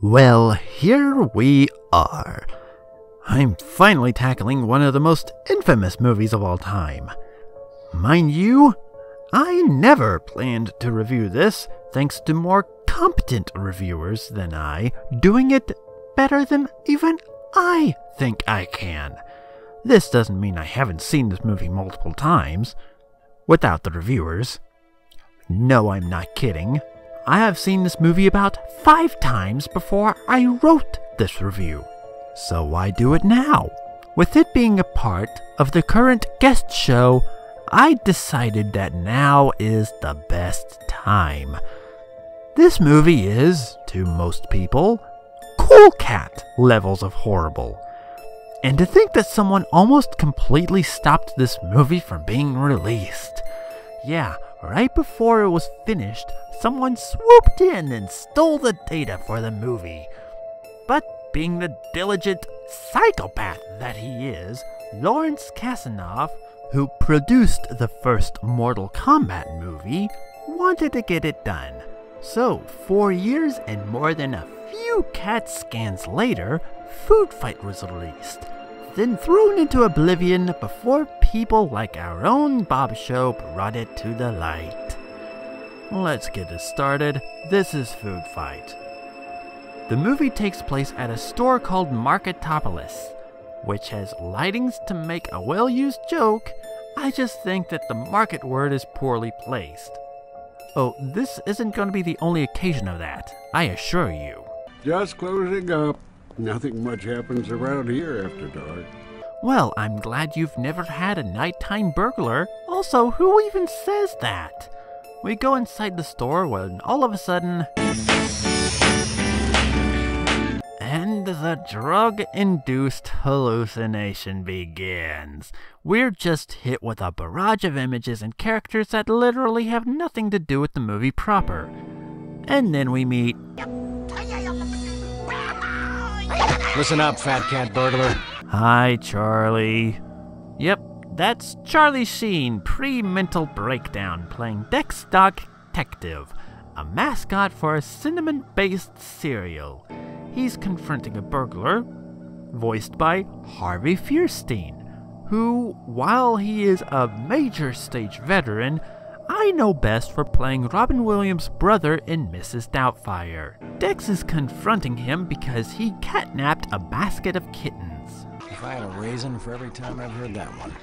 Well, here we are. I'm finally tackling one of the most infamous movies of all time. Mind you, I never planned to review this thanks to more competent reviewers than I, doing it better than even I think I can. This doesn't mean I haven't seen this movie multiple times, without the reviewers. No, I'm not kidding. I have seen this movie about 5 times before I wrote this review. So why do it now? With it being a part of the current Guestsheaux, I decided that now is the best time. This movie is, to most people, cool cat levels of horrible. And to think that someone almost completely stopped this movie from being released. Yeah, right before it was finished, someone swooped in and stole the data for the movie. But being the diligent psychopath that he is, Lawrence Kasanoff, who produced the first Mortal Kombat movie, wanted to get it done. So, 4 years and more than a few CAT scans later, Foodfight was released, then thrown into oblivion before people like our own Bob Show brought it to the light. Let's get this started. This is Foodfight. The movie takes place at a store called Marketopolis, which has lightings to make a well-used joke. I just think that the market word is poorly placed. Oh, this isn't going to be the only occasion of that, I assure you. Just closing up. Nothing much happens around here after dark. Well, I'm glad you've never had a nighttime burglar. Also, who even says that? We go inside the store when all of a sudden... and the drug-induced hallucination begins. We're just hit with a barrage of images and characters that literally have nothing to do with the movie proper. And then we meet... Listen up, fat cat burglar. Hi, Charlie. Yep, that's Charlie Sheen, pre-mental breakdown, playing Dex Dog Detective, a mascot for a cinnamon-based cereal. He's confronting a burglar, voiced by Harvey Fierstein, who, while he is a major stage veteran, I know best for playing Robin Williams' brother in Mrs. Doubtfire. Dex is confronting him because he catnapped a basket of kittens. If I had a raisin for every time I've heard that one.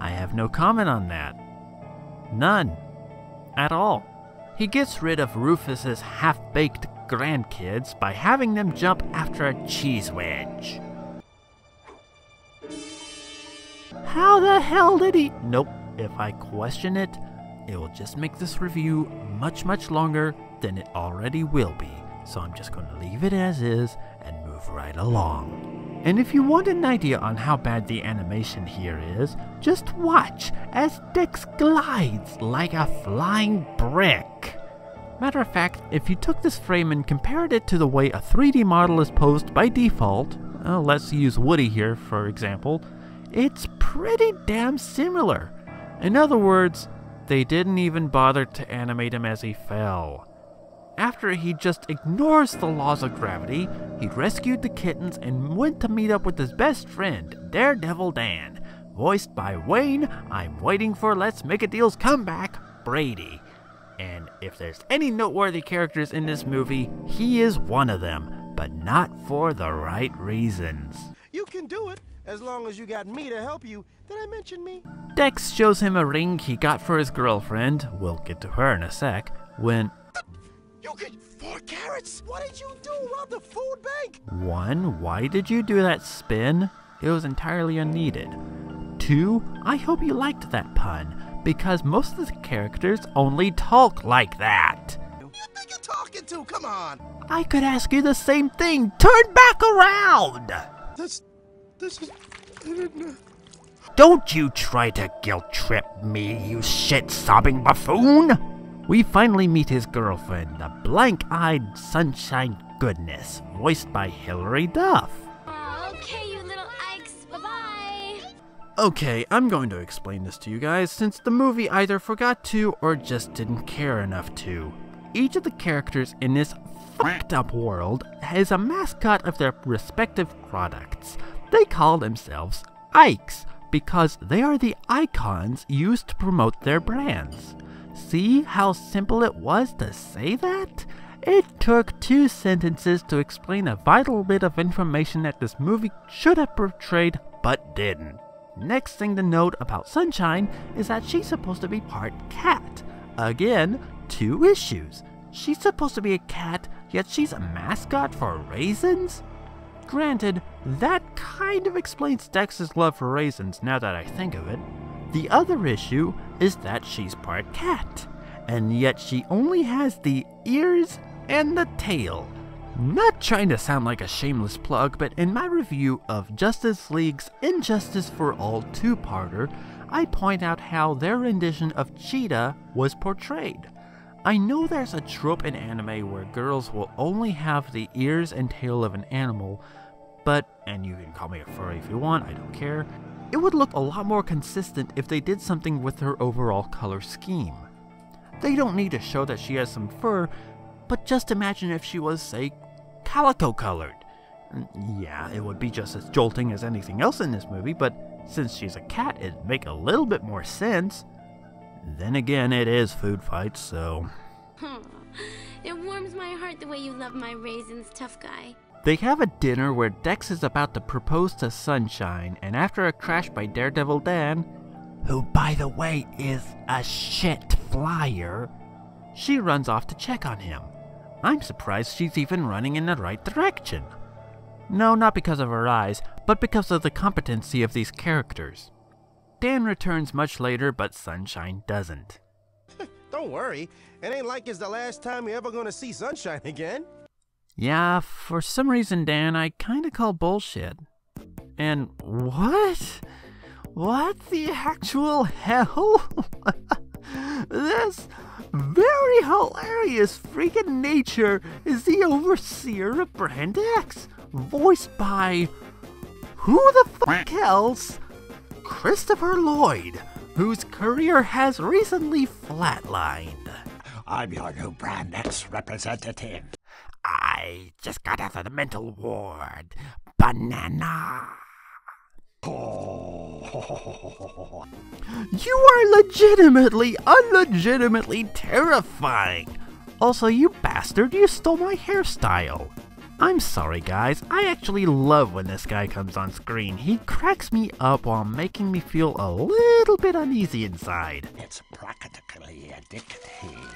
I have no comment on that. None. At all. He gets rid of Rufus's half-baked grandkids by having them jump after a cheese wedge. How the hell did he... Nope, if I question it, it will just make this review much longer than it already will be. So I'm just going to leave it as is and move right along. And if you want an idea on how bad the animation here is, just watch as Dex glides like a flying brick. Matter of fact, if you took this frame and compared it to the way a 3D model is posed by default, let's use Woody here for example, it's pretty damn similar. In other words, they didn't even bother to animate him as he fell. After he just ignores the laws of gravity, he rescued the kittens and went to meet up with his best friend, Daredevil Dan, voiced by Wayne, I'm waiting for Let's Make a Deal's comeback, Brady. And if there's any noteworthy characters in this movie, he is one of them, but not for the right reasons. You can do it, as long as you got me to help you. Did I mention me? Dex shows him a ring he got for his girlfriend, we'll get to her in a sec, when... You get 4 carrots? What did you do around the food bank? 1. Why did you do that spin? It was entirely unneeded. 2. I hope you liked that pun, because most of the characters only talk like that. You think you're talking to? Come on. I could ask you the same thing. Turn back around! This is... I didn't know. Don't you try to guilt-trip me, you shit-sobbing buffoon! We finally meet his girlfriend, the blank-eyed sunshine goodness, voiced by Hilary Duff. Okay, you little Ikes, bye-bye. Okay, I'm going to explain this to you guys, since the movie either forgot to or just didn't care enough to. Each of the characters in this fucked up world is a mascot of their respective products. They call themselves Ikes because they are the icons used to promote their brands. See how simple it was to say that? It took 2 sentences to explain a vital bit of information that this movie should have portrayed but didn't. Next thing to note about Sunshine is that she's supposed to be part cat. Again, 2 issues. She's supposed to be a cat, yet she's a mascot for raisins? Granted, that kind of explains Dex's love for raisins now that I think of it. The other issue is that she's part cat, and yet she only has the ears and the tail. Not trying to sound like a shameless plug, but in my review of Justice League's Injustice for All 2-parter, I point out how their rendition of Cheetah was portrayed. I know there's a trope in anime where girls will only have the ears and tail of an animal, but, and you can call me a furry if you want, I don't care, it would look a lot more consistent if they did something with her overall color scheme. They don't need to show that she has some fur, but just imagine if she was, say, calico colored. Yeah, it would be just as jolting as anything else in this movie, but since she's a cat, it'd make a little bit more sense. Then again, it is Foodfight, so... It warms my heart the way you love my raisins, tough guy. They have a dinner where Dex is about to propose to Sunshine, and after a crash by Daredevil Dan, who by the way is a shit flyer, she runs off to check on him. I'm surprised she's even running in the right direction. No, not because of her eyes, but because of the competency of these characters. Dan returns much later, but Sunshine doesn't. Don't worry, it ain't like it's the last time you're ever gonna see Sunshine again. Yeah, for some reason, Dan, I kinda call bullshit. And what? What the actual hell? This very hilarious freaking nature is the overseer of Brand X, voiced by who the fuck else? Christopher Lloyd, whose career has recently flatlined. I'm your new Brand X representative. I just got out of the mental ward. Banana. You are legitimately, unlegitimately terrifying. Also, you bastard, you stole my hairstyle. I'm sorry, guys. I actually love when this guy comes on screen. He cracks me up while making me feel a little bit uneasy inside. It's practically addictive.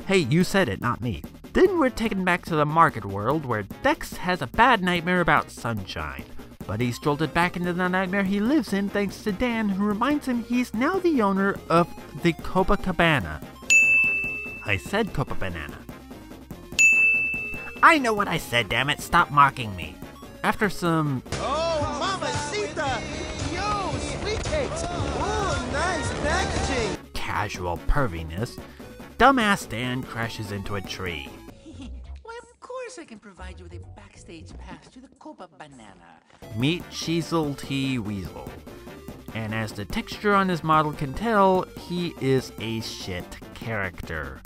Hey, you said it, not me. Then we're taken back to the market world where Dex has a bad nightmare about Sunshine. But he's jolted back into the nightmare he lives in thanks to Dan, who reminds him he's now the owner of the Copacabana. I said Copabanana. I know what I said, damn it, stop mocking me. After some... Oh, mamacita! Yo, sweet cakes! Oh, nice packaging! casual perviness, dumbass Dan crashes into a tree. Why, of course I can provide you with a backstage pass to the Copa Banana. Meet Cheezel T. Weasel. And as the texture on his model can tell, he is a shit character.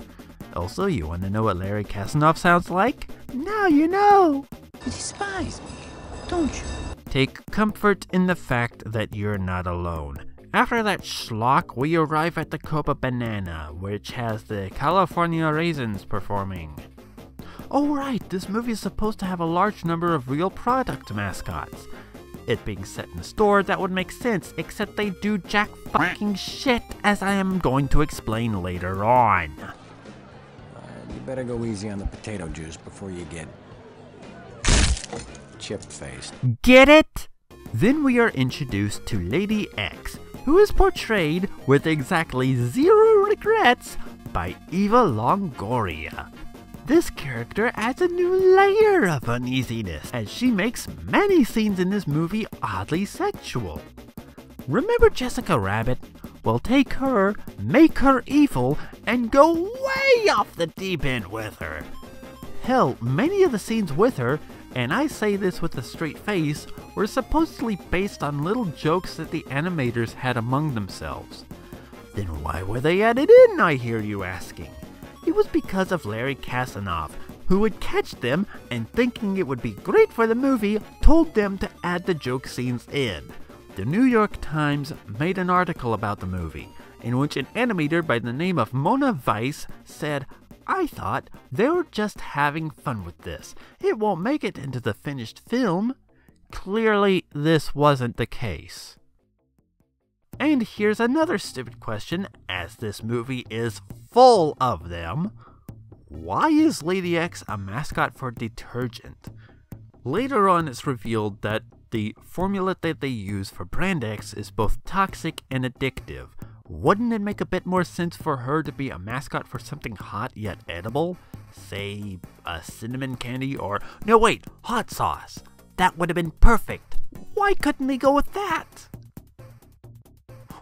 Also, you want to know what Larry Kasanoff sounds like? Now you know! You despise me, don't you? Take comfort in the fact that you're not alone. After that schlock, we arrive at the Copa Banana, which has the California Raisins performing. Oh right, this movie is supposed to have a large number of real product mascots. It being set in a store, that would make sense, except they do jack fucking shit, as I am going to explain later on. You better go easy on the potato juice before you get chip-faced. Get it? Then we are introduced to Lady X, who is portrayed with exactly 0 regrets by Eva Longoria. This character adds a new layer of uneasiness, as she makes many scenes in this movie oddly sexual. Remember Jessica Rabbit? Well, take her, make her evil, and go way off the deep end with her. Hell, many of the scenes with her, and I say this with a straight face, were supposedly based on little jokes that the animators had among themselves. Then why were they added in, I hear you asking? it was because of Larry Kasanoff, who would catch them and, thinking it would be great for the movie, told them to add the joke scenes in. The New York Times made an article about the movie, in which an animator by the name of Mona Weiss said, "I thought they were just having fun with this. It won't make it into the finished film." Clearly, this wasn't the case. And here's another stupid question, as this movie is full of them. Why is Lady X a mascot for detergent? Later on, it's revealed that the formula that they use for Brand X is both toxic and addictive. Wouldn't it make a bit more sense for her to be a mascot for something hot yet edible? Say, a cinnamon candy or... No wait, hot sauce. That would have been perfect. Why couldn't they go with that?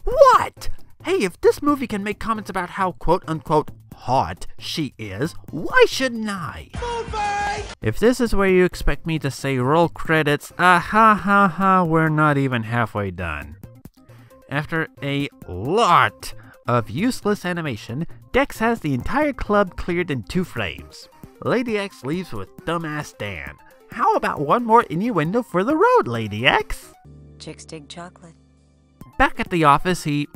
What? Hey, if this movie can make comments about how quote-unquote hot she is, why shouldn't I? Foodfight! If this is where you expect me to say roll credits, we're not even halfway done. After a lot of useless animation, Dex has the entire club cleared in 2 frames. Lady X leaves with dumbass Dan. How about one more innuendo for the road, Lady X? Chicks dig chocolate. Back at the office, he...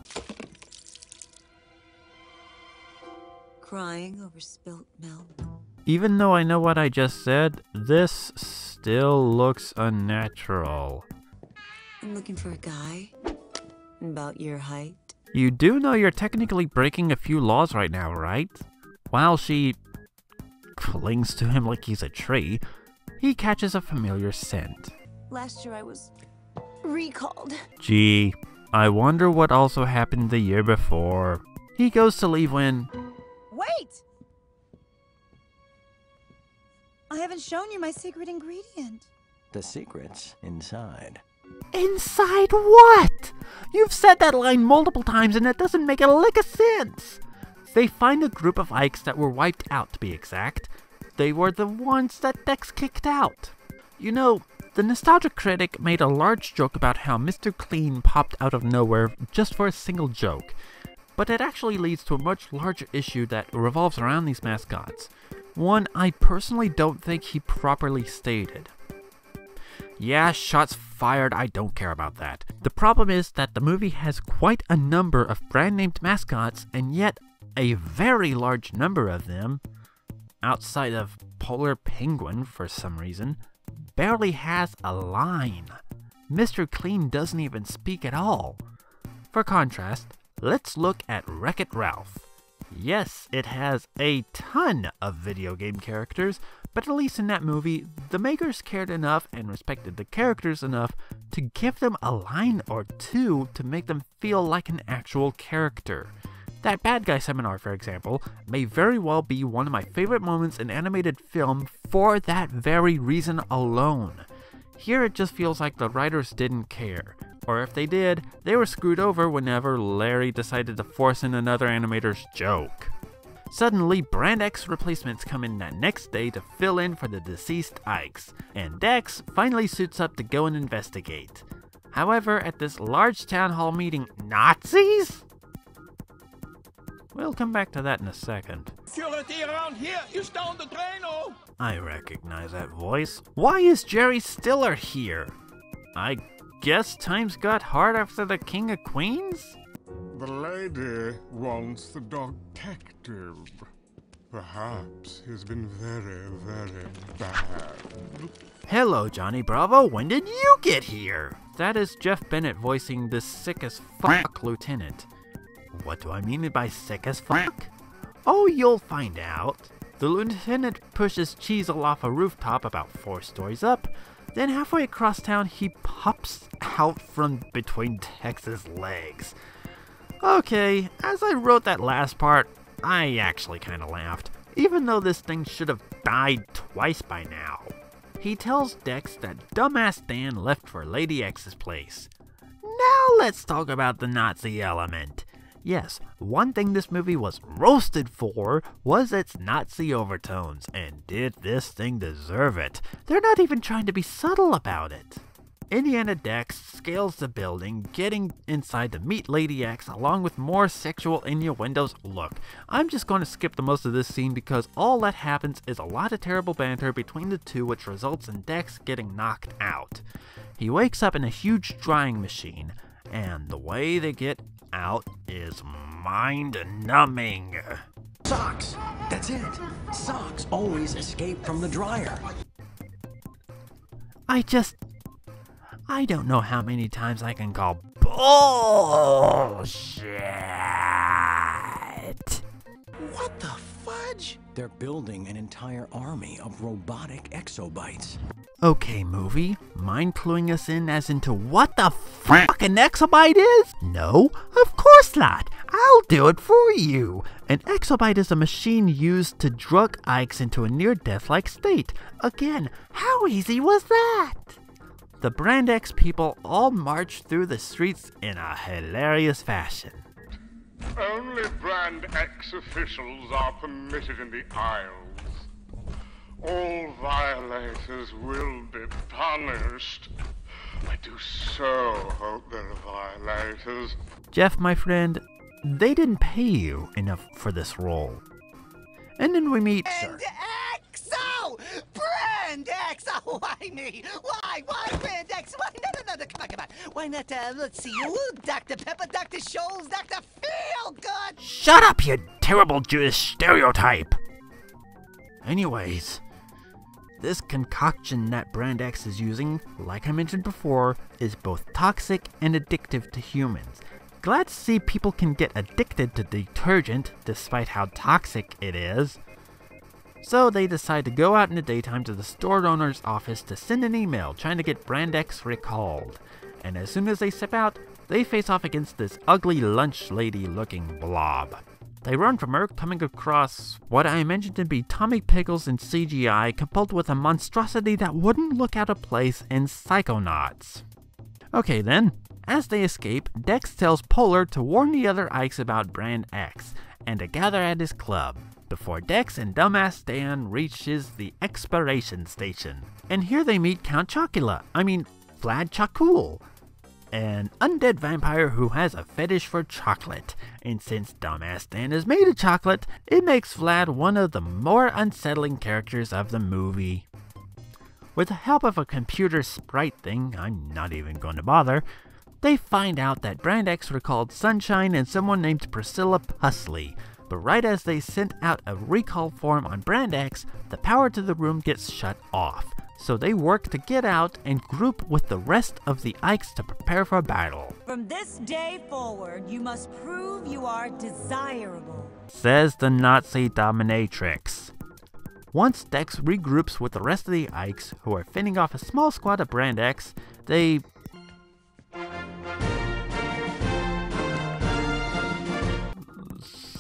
Crying over spilt milk. Even though I know what I just said, this still looks unnatural. I'm looking for a guy. About your height. You do know you're technically breaking a few laws right now, right? While she clings to him like he's a tree, he catches a familiar scent. Last year I was recalled. Gee, I wonder what also happened the year before. He goes to leave when... Wait! I haven't shown you my secret ingredient. The secret's inside. Inside what? You've said that line multiple times and it doesn't make a lick of sense. They find a group of Ikes that were wiped out, to be exact. They were the ones that Dex kicked out. You know, the Nostalgia Critic made a large joke about how Mr. Clean popped out of nowhere just for a single joke. But it actually leads to a much larger issue that revolves around these mascots. One I personally don't think he properly stated. Yeah, shots fired, I don't care about that. The problem is that the movie has quite a number of brand-named mascots, and yet a very large number of them, outside of Polar Penguin for some reason, barely has a line. Mr. Clean doesn't even speak at all. For contrast, let's look at Wreck-It Ralph. Yes, it has a ton of video game characters, but at least in that movie, the makers cared enough and respected the characters enough to give them a line or two to make them feel like an actual character. That bad guy seminar, for example, may very well be one of my favorite moments in animated film for that very reason alone. Here it just feels like the writers didn't care. Or if they did, they were screwed over whenever Larry decided to force in another animator's joke. Suddenly, Brand X replacements come in that next day to fill in for the deceased Ikes, and Dex finally suits up to go and investigate. However, at this large town hall meeting, Nazis? We'll come back to that in a second. Security around here, you stole the train, oh! I recognize that voice. Why is Jerry Stiller here? I guess times got hard after the King of Queens? The lady wants the detective. Perhaps he's been very, very bad. Hello, Johnny Bravo. When did you get here? That is Jeff Bennett voicing the sick as fuck lieutenant. What do I mean by sick as fuck? Oh, you'll find out. The lieutenant pushes Cheezel off a rooftop about 4 stories up. Then halfway across town, he pops out from between Tex's legs. Okay, as I wrote that last part, I actually kinda laughed, even though this thing should have died twice by now. He tells Dex that dumbass Dan left for Lady X's place. Now let's talk about the Nazi element. Yes, one thing this movie was roasted for was its Nazi overtones, and did this thing deserve it? They're not even trying to be subtle about it. Indiana Dex scales the building, getting inside to meet Lady X along with more sexual innuendos. Look, I'm just going to skip the most of this scene because all that happens is a lot of terrible banter between the two, which results in Dex getting knocked out. He wakes up in a huge drying machine, and the way they get out is mind-numbing. Socks! That's it! Socks always escape from the dryer. I don't know how many times I can call bullshit. What the fudge? They're building an entire army of robotic exobites. Okay, movie, mind cluing us in as into what the fuck an exobite is? No, of course not. I'll do it for you. An exobite is a machine used to drug Ikes into a near-death-like state. Again, how easy was that? The Brand X people all march through the streets in a hilarious fashion. Only Brand X officials are permitted in the aisles. All violators will be punished. I do so hope they're violators. Jeff, my friend, they didn't pay you enough for this role. And then we meet... Brand X! Oh! Brand X! Oh, why me? Why Brand X? Why? No, come on. Why not, let's see, you, Dr. Pepper, Dr. Scholes, Dr. Feelgood! Shut up, you terrible Jewish stereotype! Anyways, this concoction that Brand X is using, like I mentioned before, is both toxic and addictive to humans. Glad to see people can get addicted to detergent, despite how toxic it is. So they decide to go out in the daytime to the store owner's office to send an email trying to get Brand X recalled. And as soon as they step out, they face off against this ugly lunch lady looking blob. They run from her, coming across what I imagined to be Tommy Pickles in CGI, coupled with a monstrosity that wouldn't look out of place in Psychonauts. Okay then, as they escape, Dex tells Polar to warn the other Ikes about Brand X, and to gather at his club, before Dex and Dumbass Dan reaches the expiration station. And here they meet Count Chocula, Vlad Chakul, an undead vampire who has a fetish for chocolate. And since Dumbass Dan is made of chocolate, it makes Vlad one of the more unsettling characters of the movie. With the help of a computer sprite thing, I'm not even going to bother, they find out that Brand X recalled Sunshine and someone named Priscilla Pusley. But right as they sent out a recall form on Brand X, the power to the room gets shut off. So they work to get out and group with the rest of the Ikes to prepare for battle. From this day forward, you must prove you are desirable, says the Nazi dominatrix. Once Dex regroups with the rest of the Ikes, who are fending off a small squad of Brand X, they...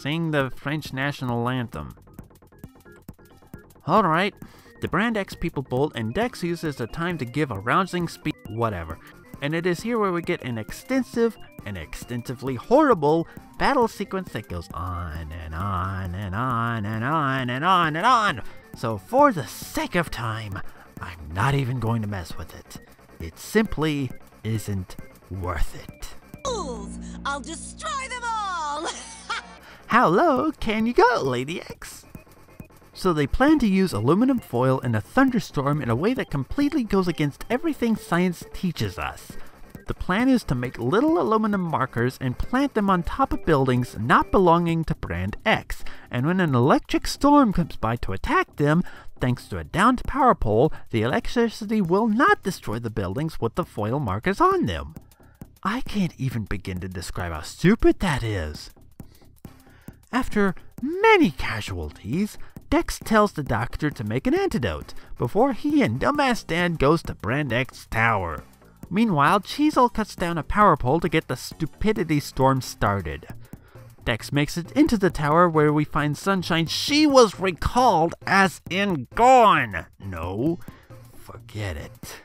sing the French national anthem. Alright, the Brand X people bolt and Dex uses the time to give a rousing speech, whatever. And it is here where we get an extensive and extensively horrible battle sequence that goes on and on and on and on and on and on. So for the sake of time, I'm not even going to mess with it. It simply isn't worth it. fools! I'll destroy them all! How low can you go, Lady X? So they plan to use aluminum foil in a thunderstorm in a way that completely goes against everything science teaches us. The plan is to make little aluminum markers and plant them on top of buildings not belonging to Brand X, and when an electric storm comes by to attack them, thanks to a downed power pole, the electricity will not destroy the buildings with the foil markers on them. I can't even begin to describe how stupid that is. After many casualties, Dex tells the doctor to make an antidote before he and Dumbass Dan goes to Brand X Tower. Meanwhile, Cheezel cuts down a power pole to get the stupidity storm started. Dex makes it into the tower where we find Sunshine. She was recalled as in gone. No, forget it.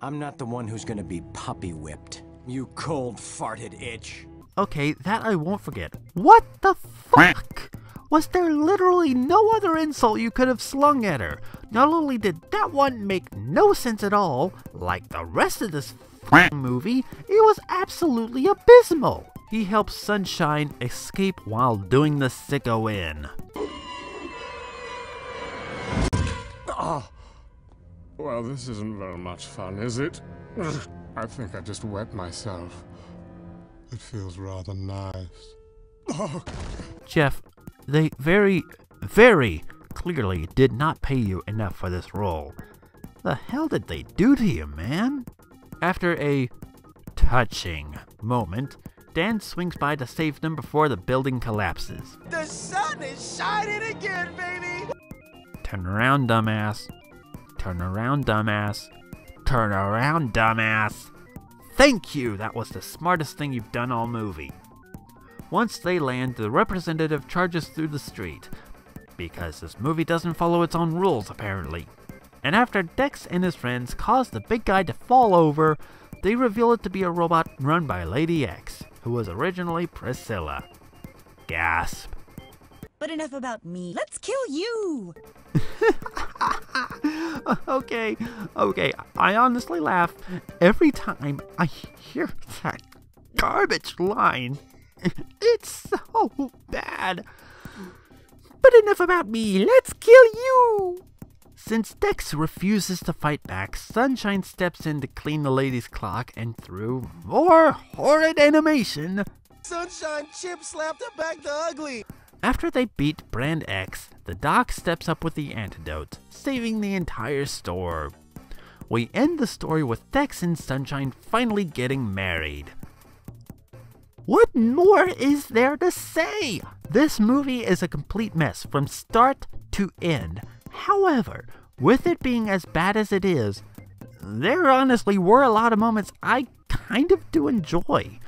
I'm not the one who's gonna be puppy whipped. You cold-farted itch. Okay, that I won't forget. What the fuck? Was there literally no other insult you could have slung at her? Not only did that one make no sense at all, like the rest of this movie, it was absolutely abysmal. He helps Sunshine escape while doing the sicko in. Oh, well, this isn't very much fun, is it? I think I just wet myself. It feels rather nice. Oh. Jeff, they very, very clearly did not pay you enough for this role. The hell did they do to you, man? After a touching moment, Dan swings by to save them before the building collapses. The sun is shining again, baby! Turn around, dumbass. Turn around, dumbass. Turn around, dumbass. Thank you! That was the smartest thing you've done all movie. Once they land, the representative charges through the street, because this movie doesn't follow its own rules, apparently. And after Dex and his friends cause the big guy to fall over, they reveal it to be a robot run by Lady X, who was originally Priscilla. Gasp. But enough about me. Let's kill you! Okay, I honestly laugh every time I hear that garbage line. It's so bad. But enough about me, let's kill you! Since Dex refuses to fight back, Sunshine steps in to clean the lady's clock, and through more horrid animation, Sunshine Chip slapped her back to ugly! After they beat Brand X, the doc steps up with the antidote, saving the entire store. We end the story with Dex and Sunshine finally getting married. What more is there to say? This movie is a complete mess from start to end. However, with it being as bad as it is, there honestly were a lot of moments I kind of do enjoy.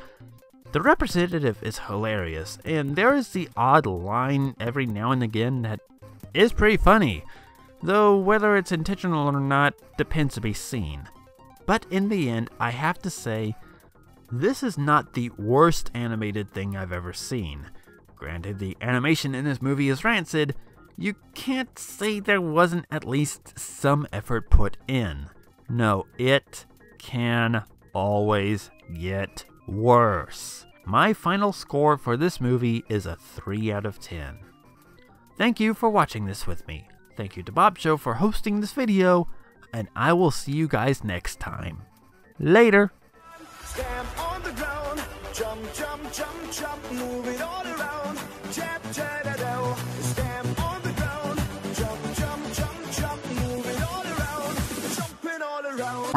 The representative is hilarious, and there is the odd line every now and again that is pretty funny, though whether it's intentional or not depends to be seen. But in the end, I have to say, this is not the worst animated thing I've ever seen. Granted, the animation in this movie is rancid, you can't say there wasn't at least some effort put in. No, it can always get worse. My final score for this movie is a 3 out of 10. Thank you for watching this with me. Thank you to Guestsheaux for hosting this video, and I will see you guys next time. Later! Stand on the ground, jump, jump, jump, jump, move it all around, jab, jab, da, stand on the ground, jump, jump, jump, jump, move it all around, jumping all around.